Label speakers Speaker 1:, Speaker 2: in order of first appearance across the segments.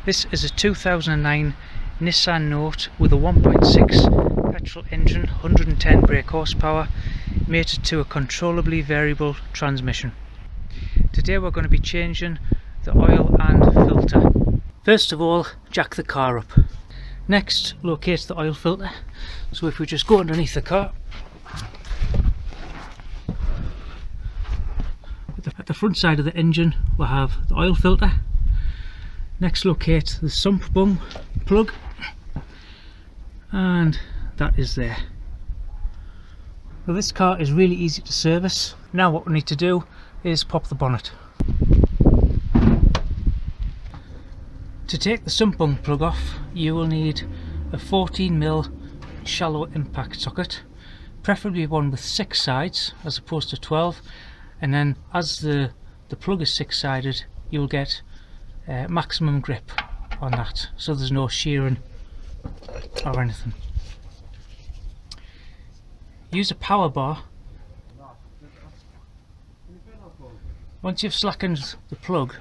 Speaker 1: This is a 2009 Nissan Note with a 1.6 petrol engine, 110 brake horsepower, mated to a controllably variable transmission. Today we're going to be changing the oil and filter. First of all, jack the car up. Next, locate the oil filter. So if we just go underneath the car, at the front side of the engine we'll have the oil filter. Next, locate the sump bung plug, and that is there. Well, this car is really easy to service. Now what we need to do is pop the bonnet. To take the sump bung plug off, you will need a 14mm shallow impact socket, preferably one with 6 sides as opposed to 12, and then as the plug is 6-sided, you will get maximum grip on that, so there's no shearing or anything. Use a power bar. Once you've slackened the plug,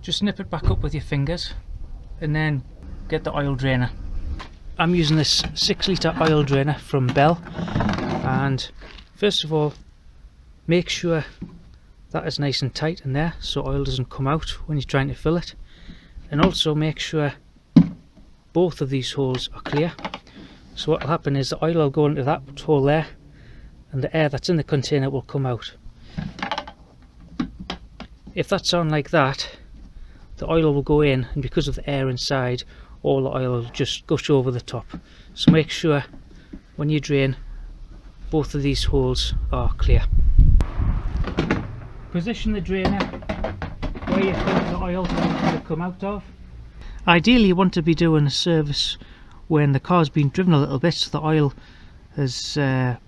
Speaker 1: just nip it back up with your fingers and then get the oil drainer. I'm using this 6-litre oil drainer from Bell, and first of all make sure that is nice and tight in there so oil doesn't come out when you're trying to fill it, and also make sure both of these holes are clear. So what will happen is the oil will go into that hole there and the air that's in the container will come out. If that's on like that, the oil will go in, and because of the air inside, all the oil will just gush over the top. So make sure when you drain, both of these holes are clear. Position the drainer where you think the oil will come out of. Ideally you want to be doing a service when the car's been driven a little bit, so the oil has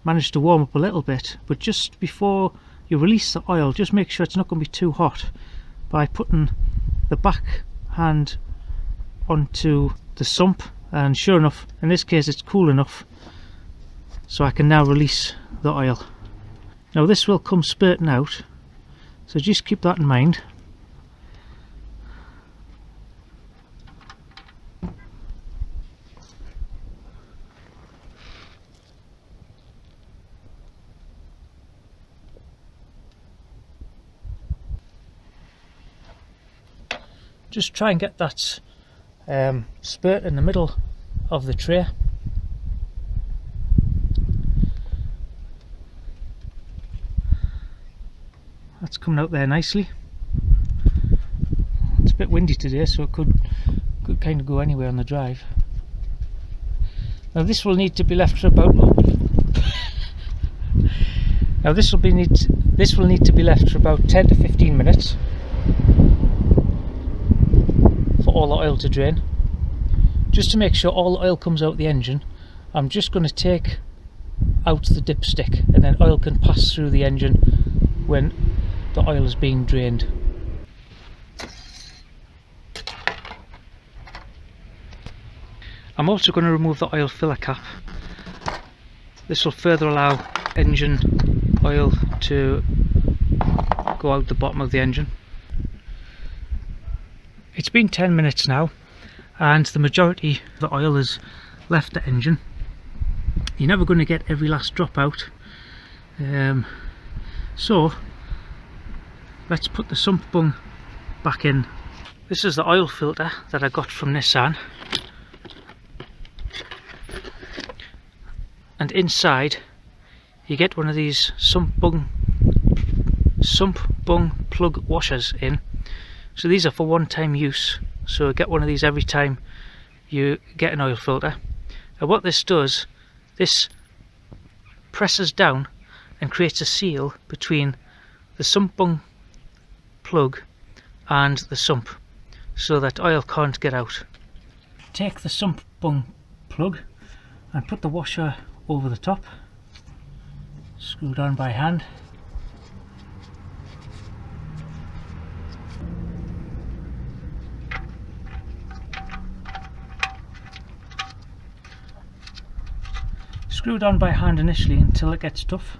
Speaker 1: managed to warm up a little bit, but just before you release the oil, just make sure it's not going to be too hot by putting the back hand onto the sump, and sure enough, in this case it's cool enough so I can now release the oil. Now this will come spurting out, so just keep that in mind. Just try and get that spurt in the middle of the tray. That's coming out there nicely. It's a bit windy today, so it could kind of go anywhere on the drive. Now this will need to be left for about this will need to be left for about 10 to 15 minutes for all the oil to drain. Just to make sure all the oil comes out the engine, I'm just going to take out the dipstick, and then oil can pass through the engine when the oil is being drained. I'm also going to remove the oil filler cap. This will further allow engine oil to go out the bottom of the engine. It's been 10 minutes now and the majority of the oil has left the engine. You're never going to get every last drop out, so let's put the sump bung back in. This is the oil filter that I got from Nissan, and inside you get one of these sump bung plug washers in. So these are for one-time use, so get one of these every time you get an oil filter. And what this does, this presses down and creates a seal between the sump bung plug and the sump, so that oil can't get out. Take the sump bung plug and put the washer over the top, screw down by hand. Screw down by hand initially until it gets tough.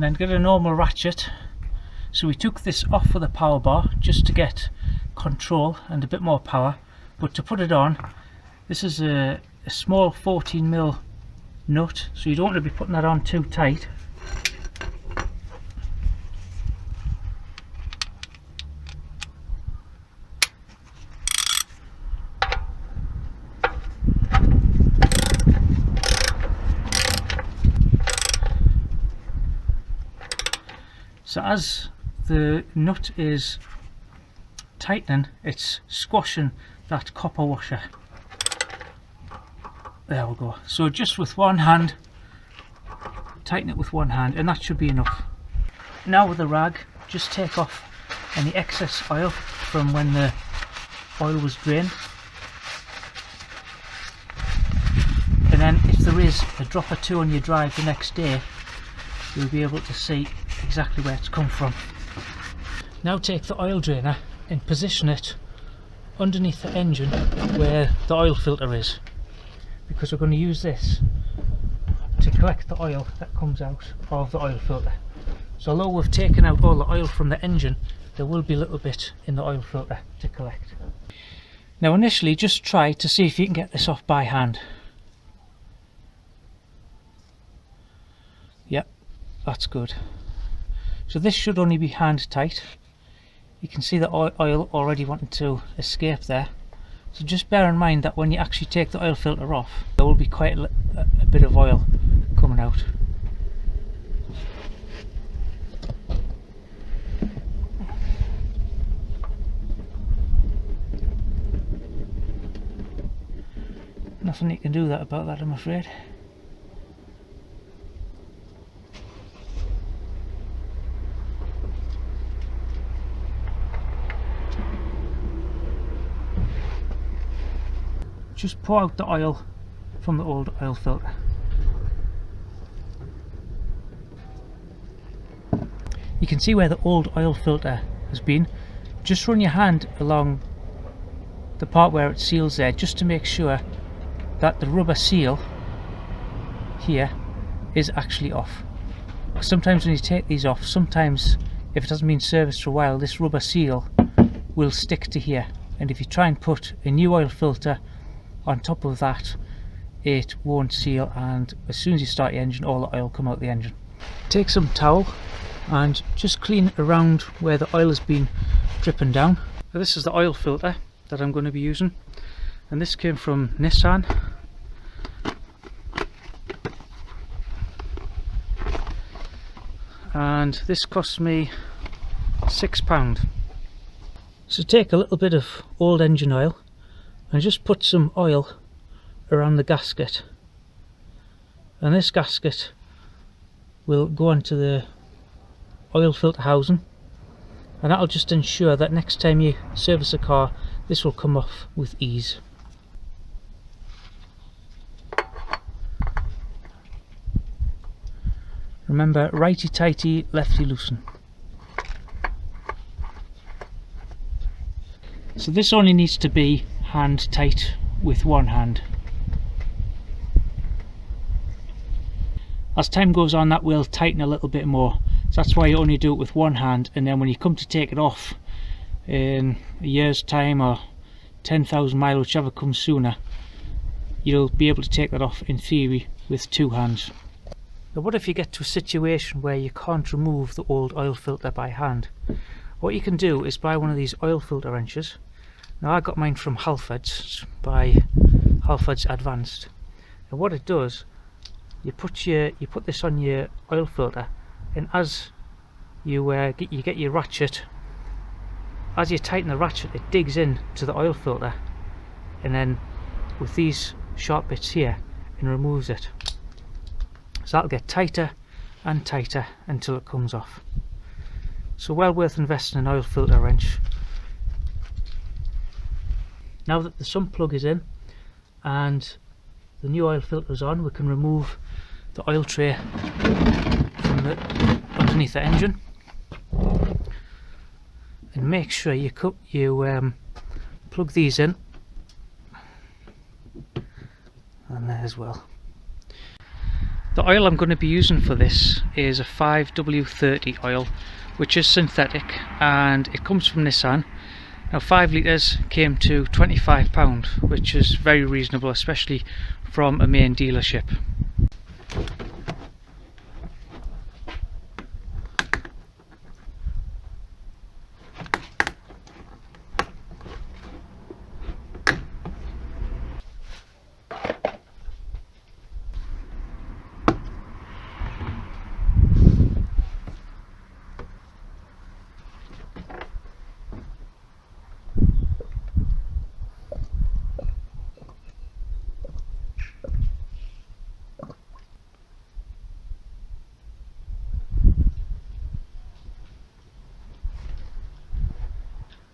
Speaker 1: and then get a normal ratchet. So we took this off with a power bar just to get control and a bit more power, but to put it on, this is a small 14mm nut, so you don't want to be putting that on too tight. So as the nut is tightening, it's squashing that copper washer. There we go. So just with one hand, tighten it with one hand, and that should be enough. Now with the rag, just take off any excess oil from when the oil was drained. And then if there is a drop or two on your drive the next day, you'll be able to see exactly where it's come from. Now take the oil drainer and position it underneath the engine where the oil filter is, because we're going to use this to collect the oil that comes out of the oil filter. So although we've taken out all the oil from the engine, there will be a little bit in the oil filter to collect. Now initially just try to see if you can get this off by hand. Yep, that's good. So this should only be hand tight. You can see the oil already wanting to escape there. So just bear in mind that when you actually take the oil filter off, there will be quite a bit of oil coming out. Nothing you can do about that, I'm afraid. Just pour out the oil from the old oil filter. You can see where the old oil filter has been. Just run your hand along the part where it seals there, just to make sure that the rubber seal here is actually off. Sometimes when you take these off, sometimes if it hasn't been serviced for a while, this rubber seal will stick to here, and if you try and put a new oil filter on top of that, it won't seal, and as soon as you start your engine, all the oil will come out the engine. Take some towel and just clean it around where the oil has been dripping down. Now this is the oil filter that I'm going to be using, and this came from Nissan. And this cost me £6. So take a little bit of old engine oil and just put some oil around the gasket, and this gasket will go onto the oil filter housing, and that'll just ensure that next time you service a car, this will come off with ease. Remember, righty tighty, lefty loosen. So this only needs to be hand tight with one hand. As time goes on, that will tighten a little bit more, so that's why you only do it with one hand, and then when you come to take it off in a year's time or 10,000 miles, whichever comes sooner, you'll be able to take that off in theory with two hands. Now what if you get to a situation where you can't remove the old oil filter by hand? What you can do is buy one of these oil filter wrenches. Now I got mine from Halfords, by Halfords Advanced, and what it does, you put this on your oil filter, and as you get your ratchet, as you tighten the ratchet, it digs in to the oil filter, and then with these sharp bits here, it removes it. So that'll get tighter and tighter until it comes off. So well worth investing in an oil filter wrench. Now that the sump plug is in and the new oil filter is on, we can remove the oil tray from underneath the engine, and make sure you plug these in, and there as well. The oil I'm going to be using for this is a 5W30 oil, which is synthetic, and it comes from Nissan. Now 5 litres came to £25, which is very reasonable, especially from a main dealership.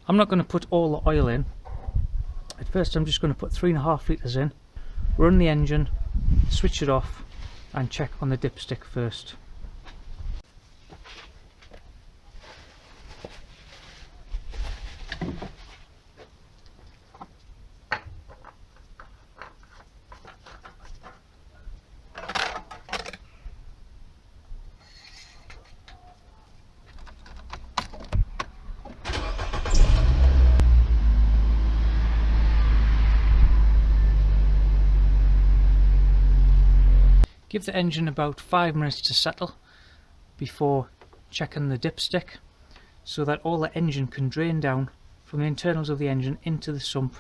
Speaker 1: I'm not going to put all the oil in. At first I'm just going to put 3.5 litres in, run the engine, switch it off and check on the dipstick first. Give the engine about 5 minutes to settle before checking the dipstick, so that all the engine can drain down from the internals of the engine into the sump,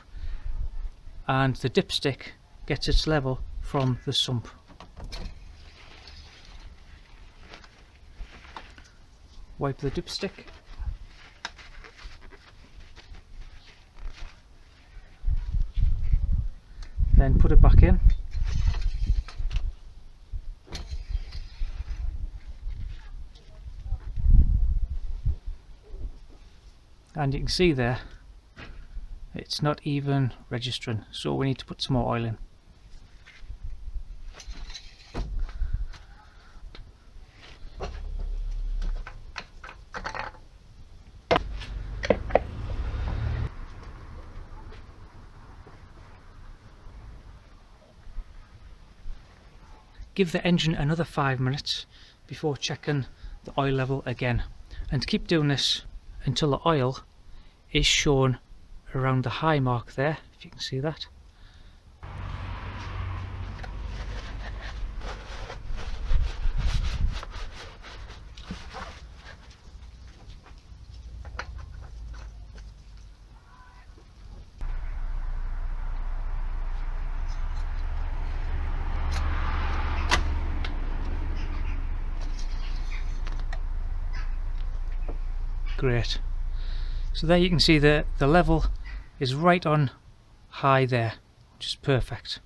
Speaker 1: and the dipstick gets its level from the sump. Wipe the dipstick. Then put it back in. And you can see there, it's not even registering, so we need to put some more oil in. Give the engine another 5 minutes before checking the oil level again, and keep doing this until the oil is shown around the high mark there, if you can see that. Great. So there you can see the level is right on high there, which is perfect.